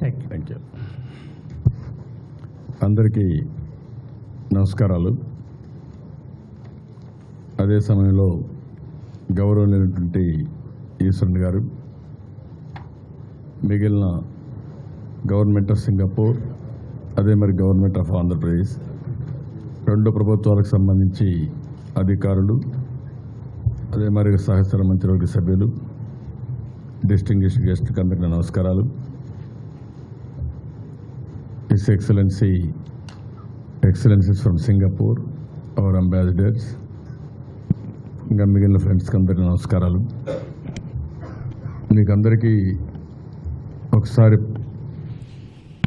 Thank you. అందరికీ నమస్కారాలు. అదే సమయంలో గౌరవనీయులైనటువంటి ఈశ్వరన్ గారు, మిగిలిన గవర్నమెంట్ ఆఫ్ సింగపూర్, అదే మరి గవర్నమెంట్ ఆఫ్ ఆంధ్రప్రదేశ్, రెండు ప్రభుత్వాలకు సంబంధించి అధికారులు, అదే మరి సహచర మంత్రివర్గ సభ్యులు, డిస్టింగ్విష్డ్ గెస్ట్కి అందరికీ నమస్కారాలు. His Excellencies from Singapore, our ambassadors, ఇంకా మిగిలిన ఫ్రెండ్స్కి అందరికీ నమస్కారాలు. మీకు అందరికీ ఒకసారి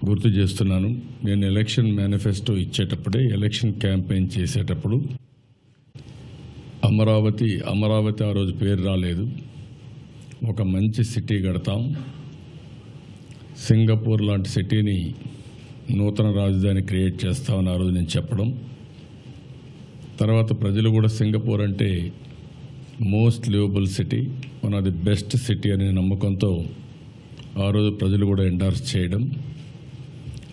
గుర్తు చేస్తున్నాను, నేను ఎలక్షన్ మేనిఫెస్టో ఇచ్చేటప్పుడే, ఎలక్షన్ క్యాంపెయిన్ చేసేటప్పుడు అమరావతి ఆ రోజు పేరు రాలేదు. ఒక మంచి సిటీ కడతాం, సింగపూర్ లాంటి సిటీని నూతన రాజధాని క్రియేట్ చేస్తామని ఆ రోజు నేను చెప్పడం, తర్వాత ప్రజలు కూడా సింగపూర్ అంటే most liveable city, one of the best city అనే నమ్మకంతో ఆ రోజు ప్రజలు కూడా ఎండార్స్ చేయడం.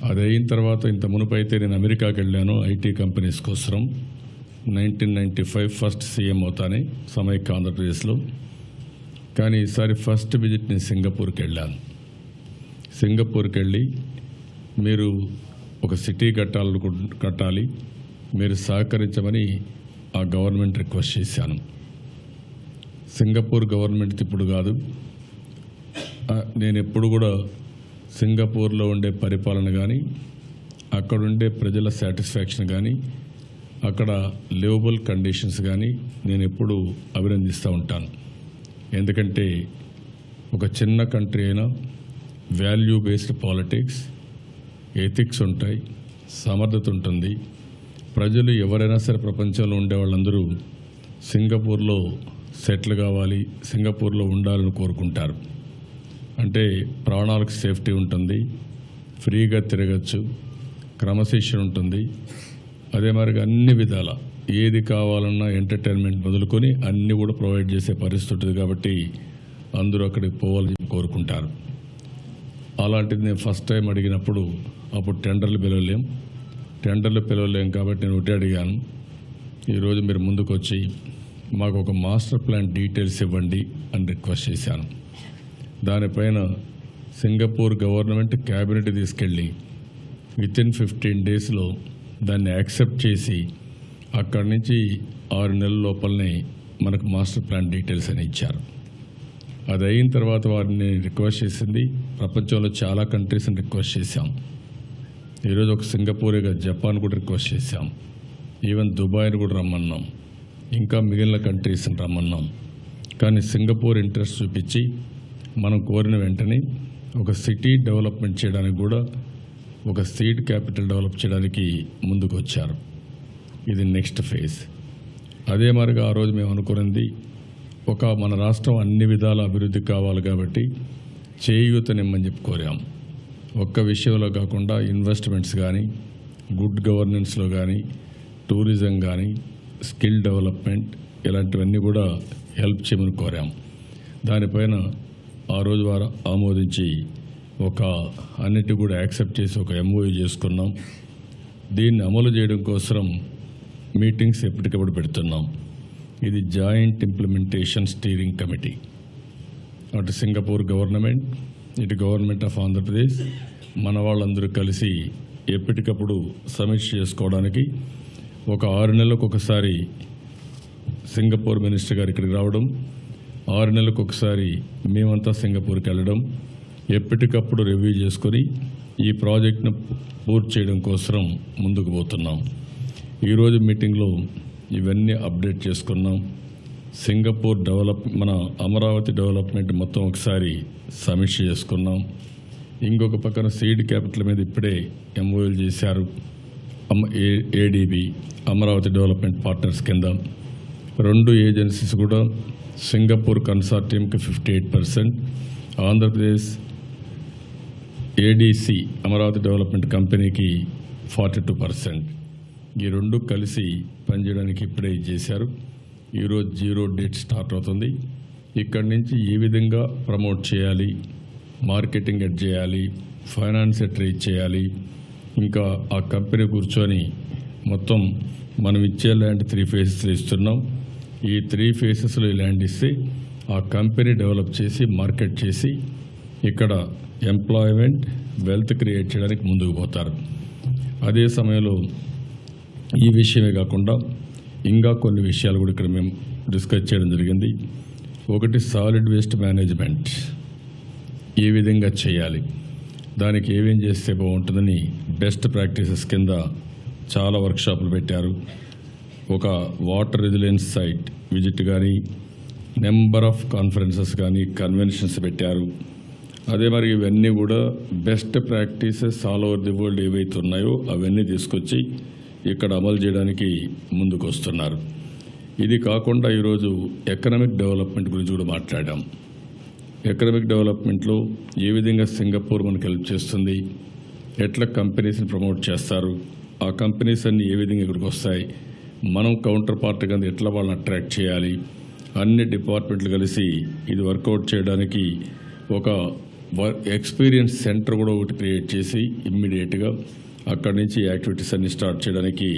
అది అయిన తర్వాత ఇంత మునుపైతే నేను అమెరికాకి వెళ్ళాను ఐటీ కంపెనీస్ కోసం. 1995 ఫస్ట్ సీఎం అవుతానే సమైక్య ఆంధ్రప్రదేశ్లో. కానీ ఈసారి ఫస్ట్ విజిట్ నేను సింగపూర్కి వెళ్ళాను. సింగపూర్కి వెళ్ళి మీరు ఒక సిటీ కట్టాలి, మీరు సహకరించమని ఆ గవర్నమెంట్ రిక్వెస్ట్ చేశాను. సింగపూర్ గవర్నమెంట్ ఇప్పుడు కాదు, నేను ఎప్పుడు కూడా సింగపూర్లో ఉండే పరిపాలన కానీ, అక్కడుండే ప్రజల సాటిస్ఫాక్షన్ కానీ, అక్కడ లివబుల్ కండిషన్స్ కానీ నేను ఎప్పుడు అభినందిస్తూ ఉంటాను. ఎందుకంటే ఒక చిన్న కంట్రీ అయినా వాల్యూ బేస్డ్ పాలిటిక్స్, ఎథిక్స్ ఉంటాయి, సమర్థత ఉంటుంది. ప్రజలు ఎవరైనా సరే ప్రపంచంలో ఉండే వాళ్ళందరూ సింగపూర్లో సెటిల్ కావాలి, సింగపూర్లో ఉండాలని కోరుకుంటారు. అంటే ప్రాణాలకు సేఫ్టీ ఉంటుంది, ఫ్రీగా తిరగచ్చు, క్రమశిక్షణ ఉంటుంది, అదే మరిగా అన్ని విధాల ఏది కావాలన్నా ఎంటర్టైన్మెంట్ మొదలుకొని అన్నీ కూడా ప్రొవైడ్ చేసే పరిస్థితి ఉంటుంది. కాబట్టి అందరూ అక్కడికి పోవాలని కోరుకుంటారు. అలాంటిది నేను ఫస్ట్ టైం అడిగినప్పుడు అప్పుడు టెండర్లు పిలవలేం కాబట్టి నేను ఒకటే అడిగాను, ఈరోజు మీరు ముందుకు వచ్చి మాకు ఒక మాస్టర్ ప్లాన్ డీటెయిల్స్ ఇవ్వండి అని రిక్వెస్ట్ చేశాను. దానిపైన సింగపూర్ గవర్నమెంట్ క్యాబినెట్ తీసుకెళ్ళి వితిన్ 15 డేస్లో దాన్ని యాక్సెప్ట్ చేసి అక్కడి నుంచి 6 నెలల లోపలనే మనకు మాస్టర్ ప్లాన్ డీటెయిల్స్ అని ఇచ్చారు. అది అయిన తర్వాత వారిని రిక్వెస్ట్ చేసింది, ప్రపంచంలో చాలా కంట్రీస్ని రిక్వెస్ట్ చేశాం. ఈరోజు ఒక సింగపూరేగా జపాన్ కూడా రిక్వెస్ట్ చేశాం, ఈవెన్ దుబాయ్ని కూడా రమ్మన్నాం, ఇంకా మిగిలిన కంట్రీస్ని రమ్మన్నాం. కానీ సింగపూర్ ఇంట్రెస్ట్ చూపించి మనం కోరిన వెంటనే ఒక సిటీ డెవలప్మెంట్ చేయడానికి కూడా, ఒక సీడ్ క్యాపిటల్ డెవలప్ చేయడానికి ముందుకు వచ్చారు. ఇది నెక్స్ట్ ఫేజ్. అదే మరిగా ఆ రోజు మేము అనుకున్నది, మన రాష్ట్రం అన్ని విధాల అభివృద్ధి కావాలి కాబట్టి చేయూతనిమ్మని చెప్పి కోరాం. ఒక్క విషయంలో కాకుండా ఇన్వెస్ట్మెంట్స్ కానీ, గుడ్ గవర్నెన్స్లో కానీ, టూరిజం కానీ, స్కిల్ డెవలప్మెంట్ ఇలాంటివన్నీ కూడా హెల్ప్ చేయమని కోరాం. దానిపైన ఆ రోజు వారు ఆమోదించి అన్నిటి కూడా యాక్సెప్ట్ చేసి ఒక MOU చేసుకున్నాం. దీన్ని అమలు చేయడం కోసం మీటింగ్స్ ఎప్పటికప్పుడు పెడుతున్నాం. ఇది జాయింట్ ఇంప్లిమెంటేషన్ స్టీరింగ్ కమిటీ, అటు సింగపూర్ గవర్నమెంట్, ఇటు గవర్నమెంట్ ఆఫ్ ఆంధ్రప్రదేశ్, మన వాళ్ళందరూ కలిసి ఎప్పటికప్పుడు సమీక్ష చేసుకోవడానికి ఒక 6 నెలలకు ఒకసారి సింగపూర్ మినిస్టర్ గారు ఇక్కడికి రావడం, 6 నెలలకు ఒకసారి మేమంతా సింగపూర్కి వెళ్ళడం, ఎప్పటికప్పుడు రివ్యూ చేసుకొని ఈ ప్రాజెక్ట్ను పూర్తి చేయడం కోసం ముందుకు పోతున్నాం. ఈరోజు మీటింగ్లో ఇవన్నీ అప్డేట్ చేసుకున్నాం. సింగపూర్ మన అమరావతి డెవలప్మెంట్ మొత్తం ఒకసారి సమీక్ష చేసుకున్నాం. ఇంకొక పక్కన సీడ్ క్యాపిటల్ మీద ఇప్పుడే MOUలు చేశారు. ADP అమరావతి డెవలప్మెంట్ పార్ట్నర్స్ కింద 2 ఏజెన్సీస్ కూడా సింగపూర్ కన్సార్టియంకి 58%, ఆంధ్రప్రదేశ్ ADC అమరావతి డెవలప్మెంట్ కంపెనీకి 42%. ఈ 2 కలిసి పనిచేయడానికి ఇప్పుడే చేశారు. ఈరోజు 0 డేట్ స్టార్ట్ అవుతుంది. ఇక్కడి నుంచి ఏ విధంగా ప్రమోట్ చేయాలి, మార్కెటింగ్ ఎడ్ చేయాలి, ఫైనాన్స్ ట్రీట్ చేయాలి. ఇంకా ఆ కంపెనీ కూర్చొని మొత్తం మనం ఇచ్చే ల్యాండ్ 3 ఫేసెస్లో ఇస్తున్నాం. ఈ 3 ఫేసెస్లో ఈ ల్యాండ్ ఇస్తే ఆ కంపెనీ డెవలప్ చేసి మార్కెట్ చేసి ఇక్కడ ఎంప్లాయ్మెంట్ వెల్త్ క్రియేట్ చేయడానికి ముందుకు పోతారు. అదే సమయంలో ఈ విషయమే కాకుండా ఇంకా కొన్ని విషయాలు కూడా ఇక్కడ మేము డిస్కస్ చేయడం జరిగింది. ఒకటి, సాలిడ్ వేస్ట్ మేనేజ్మెంట్ ఏ విధంగా చేయాలి, దానికి ఏమేం చేస్తే బాగుంటుందని బెస్ట్ ప్రాక్టీసెస్ కింద చాలా వర్క్షాపులు పెట్టారు. ఒక వాటర్ రెసిలియన్స్ సైట్ విజిట్ కానీ, నెంబర్ ఆఫ్ కాన్ఫరెన్సెస్ కానీ, కన్వెన్షన్స్ పెట్టారు. అదే మరి ఇవన్నీ కూడా best practices all over the world ఏవైతే ఉన్నాయో అవన్నీ తీసుకొచ్చి ఇక్కడ అమలు చేయడానికి ముందుకు వస్తున్నారు. ఇది కాకుండా ఈరోజు ఎకనామిక్ డెవలప్మెంట్ గురించి కూడా మాట్లాడాం. ఎకనామిక్ డెవలప్మెంట్లో ఏ విధంగా సింగపూర్ మనకు హెల్ప్ చేస్తుంది, ఎట్లా కంపెనీస్ని ప్రమోట్ చేస్తారు, ఆ కంపెనీస్ అన్నీ ఏ విధంగా ఇక్కడికి వస్తాయి, మనం కౌంటర్ పార్ట్ కింద ఎట్లా వాళ్ళని అట్రాక్ట్ చేయాలి, అన్ని డిపార్ట్మెంట్లు కలిసి ఇది వర్కౌట్ చేయడానికి ఒక ఎక్స్పీరియన్స్ సెంటర్ కూడా ఒకటి క్రియేట్ చేసి ఇమ్మీడియట్గా అక్కడి నుంచి యాక్టివిటీస్ అన్ని స్టార్ట్ చేయడానికి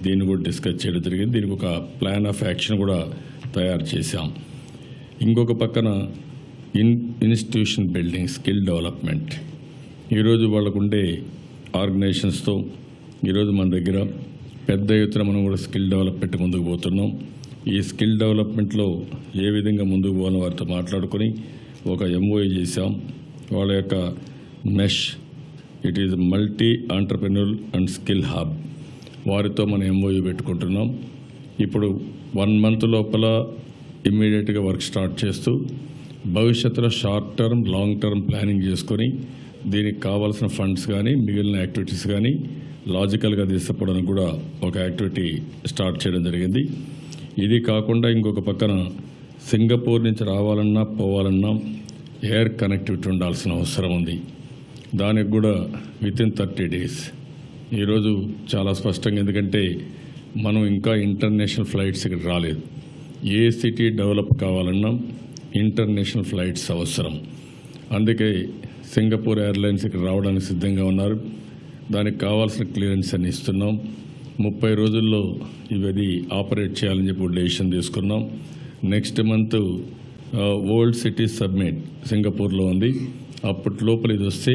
దీన్ని కూడా డిస్కస్ చేయడం జరిగింది. దీనికి ఒక ప్లాన్ ఆఫ్ యాక్షన్ కూడా తయారు చేశాం. ఇంకొక పక్కన ఇన్స్టిట్యూషన్ బిల్డింగ్, స్కిల్ డెవలప్మెంట్. ఈరోజు వాళ్ళకు ఉండే ఆర్గనైజేషన్స్తో ఈరోజు మన దగ్గర పెద్ద ఎత్తున మనం కూడా స్కిల్ డెవలప్మెంట్ ముందుకు పోతున్నాం. ఈ స్కిల్ డెవలప్మెంట్లో ఏ విధంగా ముందుకు పోవాలని వారితో మాట్లాడుకొని ఒక ఎంఓయూ చేశాం. వాళ్ళ యొక్క mesh, it is multi entrepreneur and skill hub, వారితో మనం ఎంఓయూ పెట్టుకుంటున్నాం. ఇప్పుడు 1 మంత్ లోపల ఇమ్మీడియట్గా వర్క్ స్టార్ట్ చేస్తూ భవిష్యత్తులో short term, long term planning చేసుకొని దీనికి కావాల్సిన ఫండ్స్ కానీ మిగిలిన యాక్టివిటీస్ కానీ లాజికల్గా తీసుకుపోవడానికి కూడా ఒక యాక్టివిటీ స్టార్ట్ చేయడం జరిగింది. ఇది కాకుండా ఇంకొక పక్కన సింగపూర్ నుంచి రావాలన్నా పోవాలన్నా ఎయిర్ కనెక్టివిటీ ఉండాల్సిన అవసరం ఉంది. దానికి కూడా వితిన్ 30 days ఈరోజు చాలా స్పష్టంగా, ఎందుకంటే మనం ఇంకా ఇంటర్నేషనల్ ఫ్లైట్స్ ఇక్కడ రాలేదు. ఏ సిటీ డెవలప్ కావాలన్నా ఇంటర్నేషనల్ ఫ్లైట్స్ అవసరం. అందుకే సింగపూర్ ఎయిర్లైన్స్ ఇక్కడ రావడానికి సిద్ధంగా ఉన్నారు. దానికి కావాల్సిన క్లియరెన్స్ అన్ని ఇస్తున్నాం. 30 రోజుల్లో ఇవి ఆపరేట్ చేయాలని చెప్పి డెసిషన్ తీసుకున్నాం. Next month world city submit సింగపూర్లో ఉంది. అప్పటి లోపల ఇది వస్తే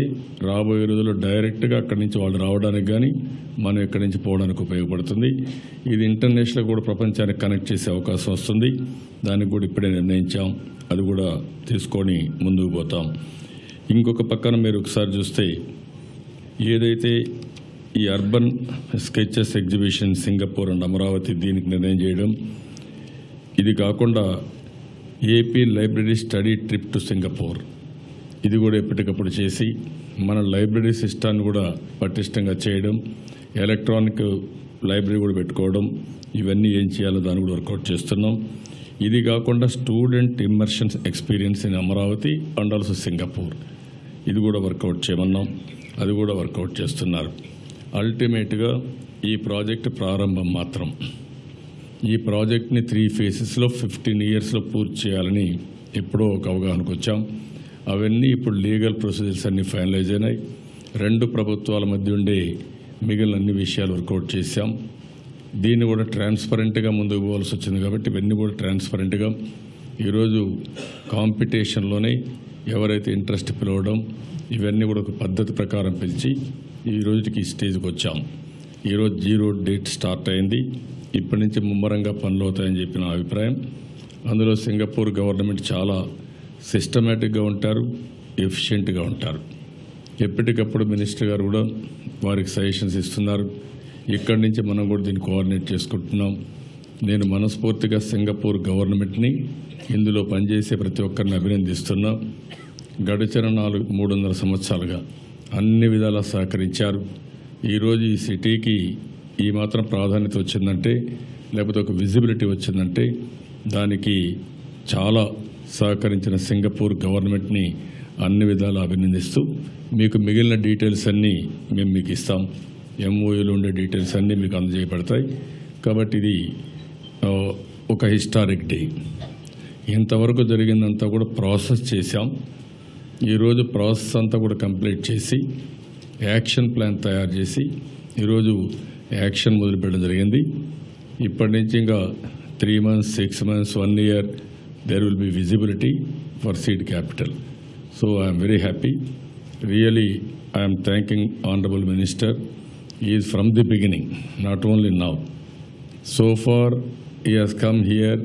రాబోయే రోజుల్లో డైరెక్ట్గా అక్కడి నుంచి వాళ్ళు రావడానికి కానీ మనం ఇక్కడి నుంచి పోవడానికి ఉపయోగపడుతుంది. ఇది ఇంటర్నేషనల్ కూడా ప్రపంచానికి కనెక్ట్ చేసే అవకాశం వస్తుంది. దానికి కూడా ఇప్పుడే నిర్ణయించాం. అది కూడా తీసుకొని ముందుకు పోతాం. ఇంకొక పక్కన మీరు ఒకసారి చూస్తే ఏదైతే ఈ urban sketches exhibition Singapore and Amaravati దీనికి నిర్ణయం చేయడం, ఇది కాకుండా AP library study trip to Singapore ఇది కూడా ఎప్పటికప్పుడు చేసి మన లైబ్రరీ సిస్టాన్ని కూడా పటిష్టంగా చేయడం, ఎలక్ట్రానిక్ లైబ్రరీ కూడా పెట్టుకోవడం, ఇవన్నీ ఏం చేయాలో దాన్ని కూడా వర్కౌట్ చేస్తున్నాం. ఇది కాకుండా student immersion experience in Amaravati and also Singapore ఇది కూడా వర్కౌట్ చేయమన్నాం. అది కూడా వర్కౌట్ చేస్తున్నారు. అల్టిమేట్గా ఈ ప్రాజెక్ట్ ప్రారంభం మాత్రం. ఈ ప్రాజెక్ట్ని 3 ఫేసెస్లో 15 yearsలో పూర్తి చేయాలని ఎప్పుడో ఒక అవగాహనకు వచ్చాం. అవన్నీ ఇప్పుడు లీగల్ ప్రొసీజర్స్ అన్నీ ఫైనలైజ్ అయినాయి. 2 ప్రభుత్వాల మధ్య ఉండే మిగిలిన అన్ని విషయాలు వర్కౌట్ చేశాం. దీన్ని కూడా ట్రాన్స్పరెంట్గా ముందుకు పోవాల్సి వచ్చింది కాబట్టి ఇవన్నీ కూడా ట్రాన్స్పరెంట్గా ఈరోజు కాంపిటీషన్లోనే ఎవరైతే ఇంట్రెస్ట్ పిలవడం ఇవన్నీ కూడా ఒక పద్ధతి ప్రకారం పిలిచి ఈ రోజుకి స్టేజ్కి వచ్చాం. ఈరోజు 0 డేట్ స్టార్ట్ అయింది. ఇప్పటి నుంచి ముమ్మరంగా పనులు అవుతాయని చెప్పిన అభిప్రాయం. అందులో సింగపూర్ గవర్నమెంట్ చాలా సిస్టమేటిక్గా ఉంటారు, ఎఫిషియెంట్గా ఉంటారు. ఎప్పటికప్పుడు మినిస్టర్ గారు కూడా వారికి సజెషన్స్ ఇస్తున్నారు. ఇక్కడి నుంచి మనం కూడా దీన్ని కోఆర్డినేట్ చేసుకుంటున్నాం. నేను మనస్ఫూర్తిగా సింగపూర్ గవర్నమెంట్ని ఇందులో పనిచేసే ప్రతి ఒక్కరిని అభినందిస్తున్నా. గడిచిన 300 సంవత్సరాలుగా అన్ని విధాలా సహకరించారు. ఈరోజు ఈ సిటీకి ఈ మాత్రం ప్రాధాన్యత వచ్చిందంటే, లేకపోతే ఒక విజిబిలిటీ వచ్చిందంటే దానికి చాలా సహకరించిన సింగపూర్ గవర్నమెంట్ని అన్ని విధాలా అభినందిస్తూ మీకు మిగిలిన డీటెయిల్స్ అన్నీ మేము మీకు ఇస్తాం. ఎంఓయూలో ఉండే డీటెయిల్స్ అన్నీ మీకు అందజేయబడతాయి. కాబట్టి ఇది ఒక హిస్టారిక్ డే. ఇంతవరకు జరిగిందంతా కూడా ప్రాసెస్ చేశాం. ఈరోజు ప్రాసెస్ అంతా కూడా కంప్లీట్ చేసి యాక్షన్ ప్లాన్ తయారు చేసి ఈరోజు యాక్షన్ మొదలుపెట్టడం జరిగింది. ఇప్పటి నుంచి ఇంకా 3 months, 6 months, 1 year there will be visibility for seed capital. So I am very happy. Really, I am thanking Honorable Minister. He is from the beginning, not only now. So far, he has come here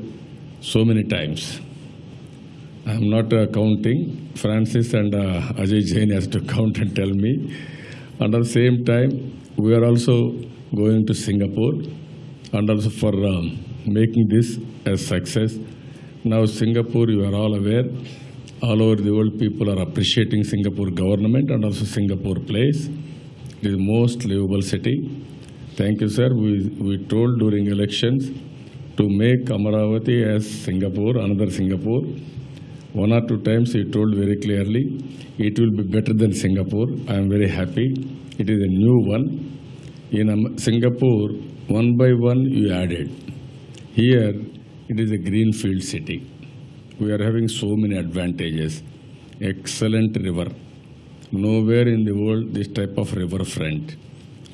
so many times. I am not counting. Francis and Ajay Jain has to count and tell me. And at the same time, we are also going to Singapore and also for making this a success. Now Singapore, you are all aware, all over the world people are appreciating Singapore government and also Singapore place. It is most livable city. Thank you, sir. We told during elections to make Amaravati as Singapore, another Singapore. 1 or 2 times he told very clearly, it will be better than Singapore. I am very happy. It is a new one. In Singapore, one by one you added. Here, it is a greenfield city. We are having so many advantages. Excellent river. Nowhere in the world this type of river front.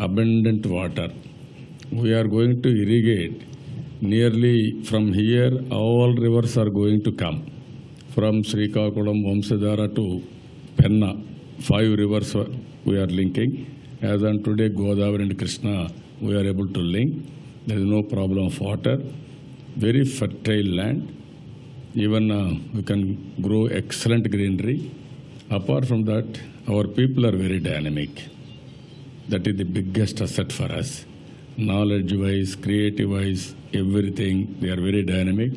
Abundant water. We are going to irrigate nearly from here, all rivers are going to come. From Srikakulam, Vamsadhara to Penna, 5 rivers we are linking. As on today, Godavari and Krishna, we are able to link. There is no problem of water. Very fertile land. Even we can grow excellent greenery. Apart from that, our people are very dynamic. That is the biggest asset for us. Knowledge-wise, creative-wise, everything, they are very dynamic.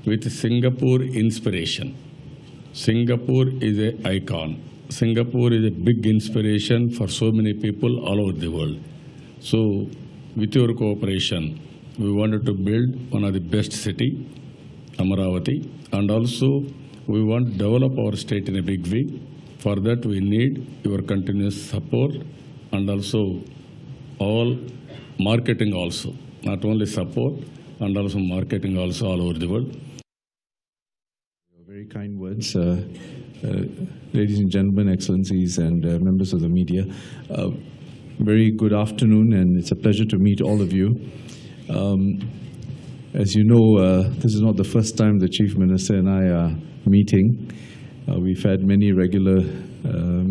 With Singapore inspiration. Singapore is an icon. Singapore is a big inspiration for so many people all over the world. So, with your cooperation, we wanted to build one of the best city, Amaravati, and also we want to develop our state in a big way. For that, we need your continuous support and also all marketing also, not only support and also marketing also all over the world. Very kind words. Ladies and gentlemen, excellencies and members of the media, very good afternoon, and it's a pleasure to meet all of you. As you know, this is not the first time the Chief Minister and I are meeting. We've had many regular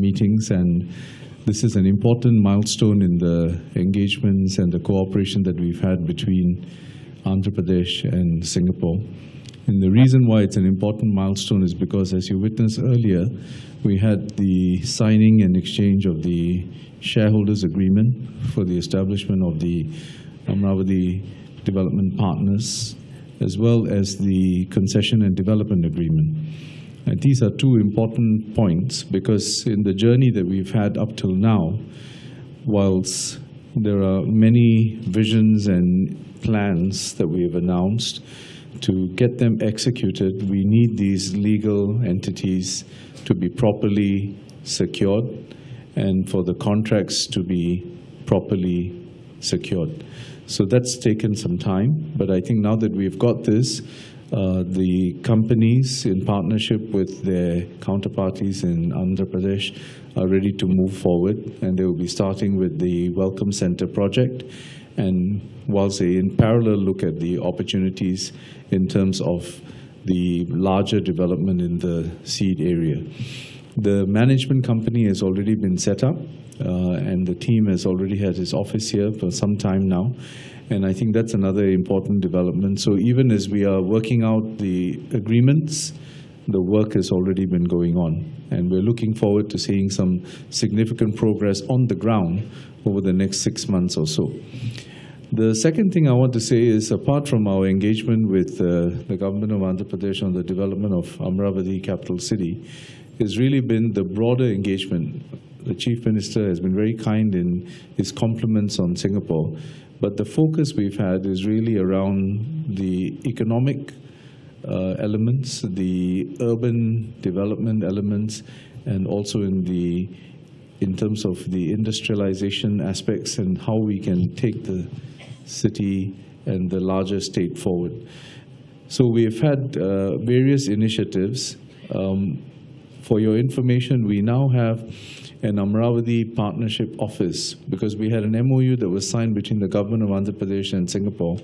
meetings, and this is an important milestone in the engagements and the cooperation that we've had between Andhra Pradesh and Singapore. And the reason why it's an important milestone is because, as you witnessed earlier, we had the signing and exchange of the shareholders agreement for the establishment of the Amaravati Development Partners, as well as the concession and development agreement. And these are 2 important points because in the journey that we've had up till now, whilst there are many visions and plans that we have announced, to get them executed, we need these legal entities to be properly secured and for the contracts to be properly secured. So that's taken some time, but I think now that we've got this, the companies in partnership with their counterparties in Andhra Pradesh are ready to move forward, and they will be starting with the Welcome Center project. And whilst they in parallel look at the opportunities in terms of the larger development in the seed area. The management company has already been set up, and the team has already had its office here for some time now. And I think that's another important development. So even as we are working out the agreements, the work has already been going on. And we're looking forward to seeing some significant progress on the ground over the next 6 months or so. The second thing I want to say is, apart from our engagement with the government of Andhra Pradesh on the development of Amaravati capital city, has really been the broader engagement. The Chief Minister has been very kind in his compliments on Singapore, but the focus we've had is really around the economic elements, the urban development elements, and also in terms of the industrialization aspects and how we can take the city and the larger state forward. So we have had various initiatives. For your information, we now have an Amravati Partnership Office because we had an MOU that was signed between the government of Andhra Pradesh and Singapore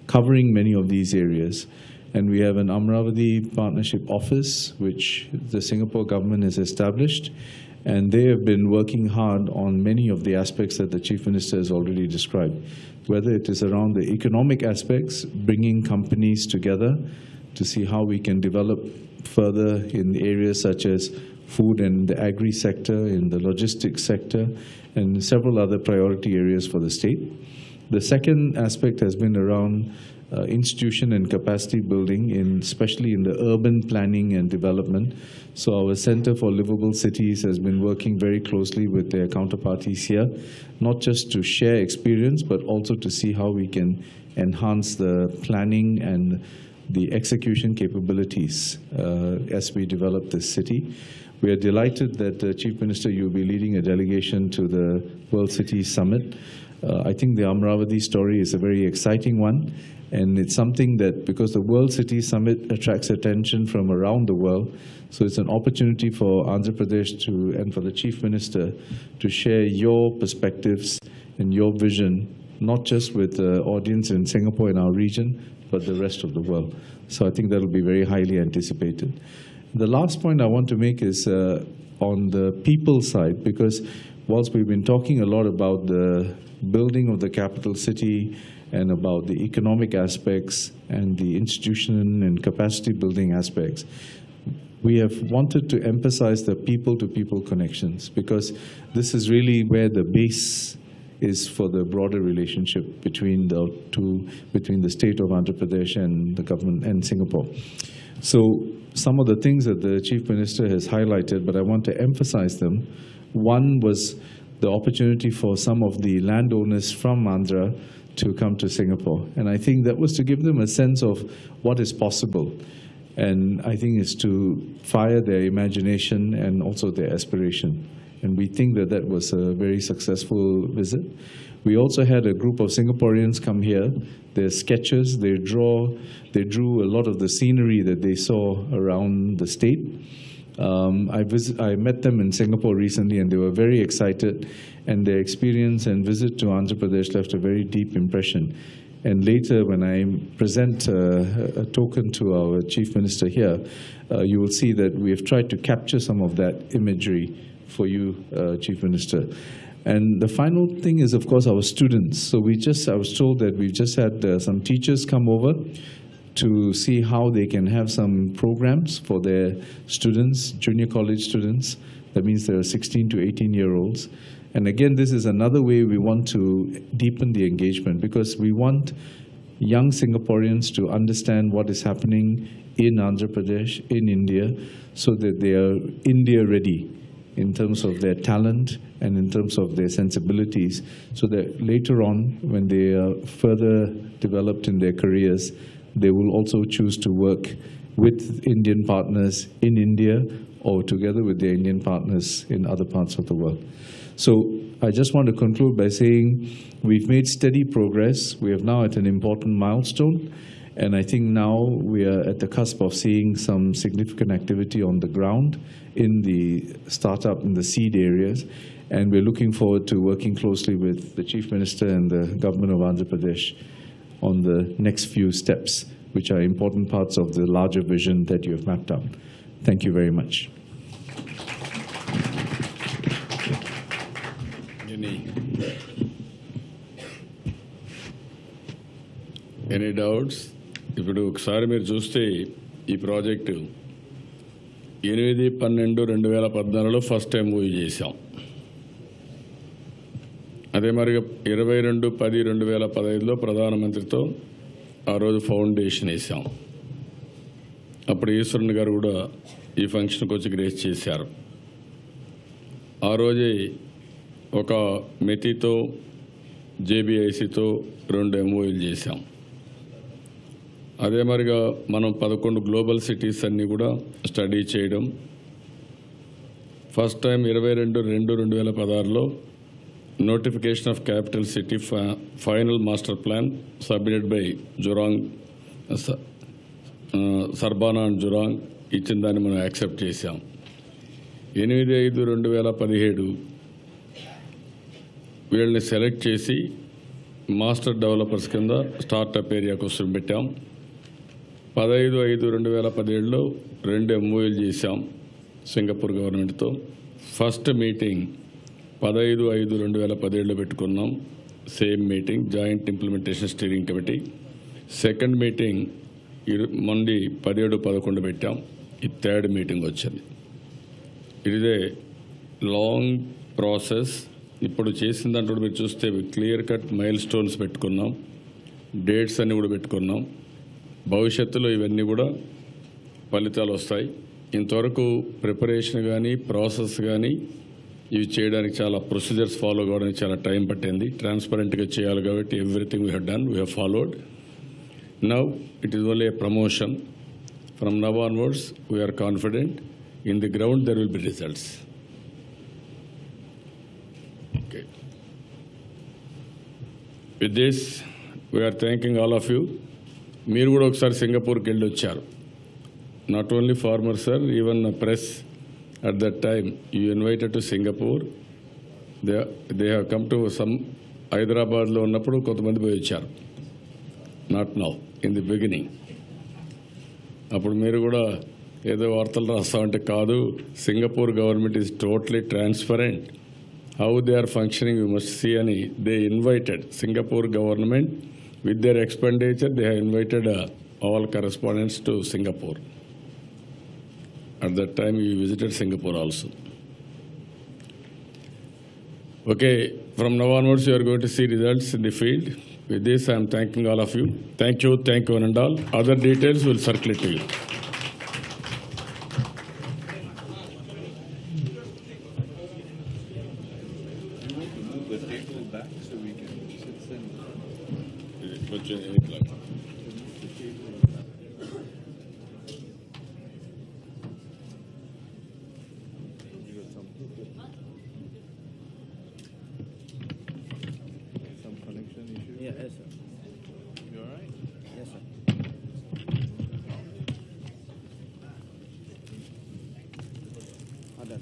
covering many of these areas. And we have an Amravati Partnership Office, which the Singapore government has established. And they have been working hard on many of the aspects that the Chief Minister has already described, whether it is around the economic aspects, bringing companies together to see how we can develop further in areas such as food and the agri sector, in the logistics sector, and several other priority areas for the state. The second aspect has been around institution and capacity building, especially in the urban planning and development. So our Center for Livable Cities has been working very closely with their counterparties here, not just to share experience, but also to see how we can enhance the planning and the execution capabilities as we develop this city. We are delighted that Chief Minister, you'll be leading a delegation to the World Cities Summit. I think the Amravati story is a very exciting one, and it's something that, because the World Cities Summit attracts attention from around the world, so it's an opportunity for Andhra Pradesh and for the Chief Minister to share your perspectives and your vision, not just with the audience in Singapore and our region, but the rest of the world. So I think that will be very highly anticipated. The last point I want to make is on the people side, because whilst we've been talking a lot about the building of the capital city and about the economic aspects and the institution and capacity building aspects, we have wanted to emphasize the people-to-people connections, because this is really where the base is for the broader relationship between the state of Andhra Pradesh and the government and Singapore. So some of the things that the Chief Minister has highlighted, but I want to emphasize them. One was the opportunity for some of the landowners from Andhra to come to Singapore. And I think that was to give them a sense of what is possible. And I think it's to fire their imagination and also their aspiration. And we think that that was a very successful visit. We also had a group of Singaporeans come here. Their sketches, they drew a lot of the scenery that they saw around the state. I met them in Singapore recently, and they were very excited, and their experience and visit to Andhra Pradesh left a very deep impression. And later, when I present a token to our Chief Minister here, you will see that we have tried to capture some of that imagery for you, Chief Minister. And the final thing is, of course, our students. So I was told that we've just had some teachers come over to see how they can have some programs for their students, junior college students. That means there are 16 to 18-year-olds. And again, this is another way we want to deepen the engagement, because we want young Singaporeans to understand what is happening in Andhra Pradesh, in India, so that they are India ready in terms of their talent and in terms of their sensibilities, so that later on, when they are further developed in their careers, they will also choose to work with Indian partners in India or together with their Indian partners in other parts of the world. So I just want to conclude by saying we've made steady progress. We are now at an important milestone, and I think now we are at the cusp of seeing some significant activity on the ground in the startup, in the seed areas, and we're looking forward to working closely with the Chief Minister and the government of Andhra Pradesh on the next few steps, which are important parts of the larger vision that you have mapped out. Thank you very much. Any doubts? ఇప్పుడు ఒకసారి మీరు చూస్తే ఈ project 8/12/2014లో first time movie చేశాం. అదే మరిగా 22/10/2015లో ప్రధానమంత్రితో ఆ రోజు ఫౌండేషన్ వేసాం. అప్పుడు ఈశ్వరన్ గారు కూడా ఈ ఫంక్షన్కి వచ్చి గ్రేస్ చేశారు. ఆ రోజే ఒక మెతితో జేబీఐసితో 2 MOUలు చేశాం. అదే మరిగా మనం 11 గ్లోబల్ సిటీస్ అన్నీ కూడా స్టడీ చేయడం. ఫస్ట్ టైం 22/2/2016లో notification of capital city final master plan submitted by Jurong Surbana and Jurong ఇచ్చిన దాన్ని మనం యాక్సెప్ట్ చేశాం. 8/5/2017 వీళ్ళని సెలెక్ట్ చేసి మాస్టర్ డెవలపర్స్ కింద స్టార్టప్ ఏరియా కోసం పెట్టాం. 15/5/2017లో 2 MOUలు చేశాం సింగపూర్ గవర్నమెంట్తో. ఫస్ట్ మీటింగ్ 15/5/2017లో పెట్టుకున్నాం, same meeting, joint implementation steering committee. Second meeting మొండి 17/11 పెట్టాం. ఈ థర్డ్ మీటింగ్ వచ్చింది. It is a long process. ఇప్పుడు చేసిన దాంట్లో మీరు చూస్తే క్లియర్ కట్ మైల్ స్టోన్స్ పెట్టుకున్నాం, డేట్స్ అన్నీ కూడా పెట్టుకున్నాం. భవిష్యత్తులో ఇవన్నీ కూడా ఫలితాలు వస్తాయి. ఇంతవరకు ప్రిపరేషన్ కానీ ప్రాసెస్ కానీ ఇవి చేయడానికి చాలా ప్రొసీజర్స్ ఫాలో కావడానికి చాలా టైం పట్టింది. ట్రాన్స్పరెంట్గా చేయాలి కాబట్టి everything we have done, we have followed. Now it is only a promotion. From now onwards we are confident in the ground there will be results. Okay. With this, we are thanking all of you. మీరు కూడా ఒకసారి సింగపూర్కి వెళ్ళి వచ్చారు. Not only farmer sir, even press at that time you invited to Singapore. They have come to some హైదరాబాద్లో ఉన్నప్పుడు కొంతమంది పోయి వచ్చారు. Not now, in the beginning. అప్పుడు మీరు కూడా ఏదో వార్తలు రాస్తామంటే కాదు, Singapore government is totally transparent. How they are functioning, you must see. And they invited Singapore government with their expenditure. They have invited all correspondents to Singapore. At that time, we visited Singapore also. Okay, from now onwards, you are going to see results in the field. With this, I am thanking all of you. Thank you, one and all. Other details will circulate to you. Yes, sir. You all right? Yes, sir. Done.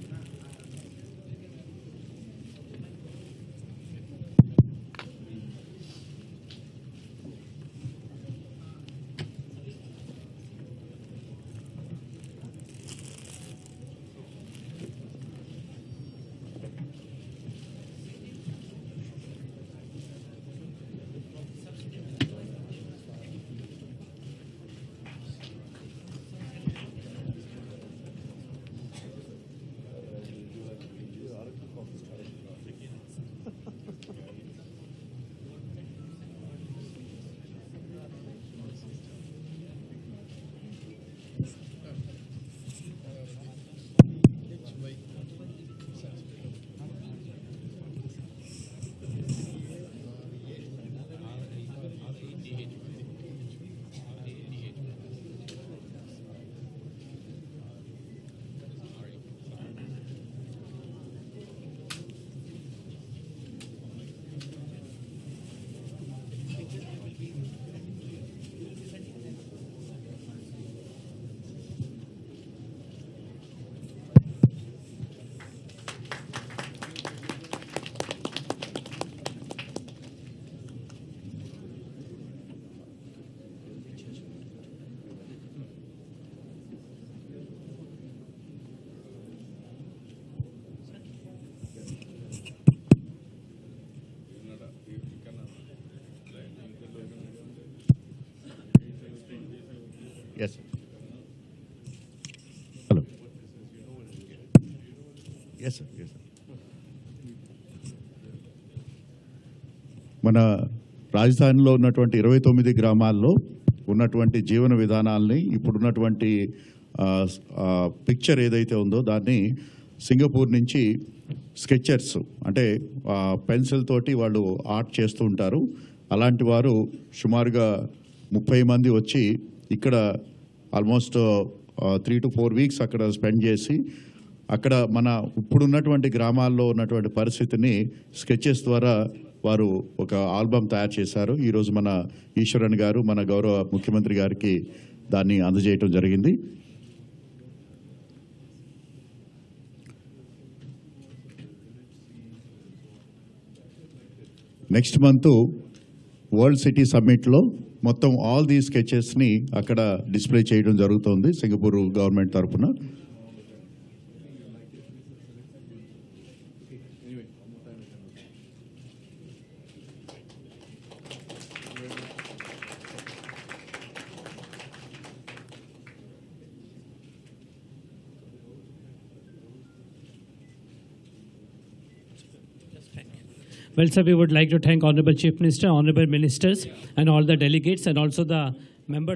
Yes. Hello. Yes, sir. Yes, sir. మన రాజధానిలో ఉన్నటువంటి 29 గ్రామాల్లో ఉన్నటువంటి జీవన విధానాల్ని ఇప్పుడున్నటువంటి picture ఏదైతే ఉందో దాన్ని సింగపూర్ నుంచి స్కెచర్స్ అంటే పెన్సిల్ తోటి వాళ్ళు ఆర్ట్ చేస్తూ ఉంటారు. అలాంటి వారు సుమారుగా 30 మంది వచ్చి ఇక్కడ ఆల్మోస్ట్ 3 to 4 వీక్స్ అక్కడ స్పెండ్ చేసి అక్కడ మన ఇప్పుడున్నటువంటి గ్రామాల్లో ఉన్నటువంటి పరిస్థితిని స్కెచెస్ ద్వారా వారు ఒక ఆల్బమ్ తయారు చేశారు. ఈరోజు మన ఈశ్వరన్ గారు మన గౌరవ ముఖ్యమంత్రి గారికి దాన్ని అందజేయటం జరిగింది. నెక్స్ట్ మంత్ వరల్డ్ సిటీ సమ్మిట్లో మొత్తం ఆల్ దీ స్కెచెస్ని అక్కడ డిస్ప్లే చేయడం జరుగుతుంది సింగపూర్ గవర్నమెంట్ తరఫున. Well, sir, we would like to thank Honorable Chief Minister, Honorable Ministers, and all the delegates, and also the members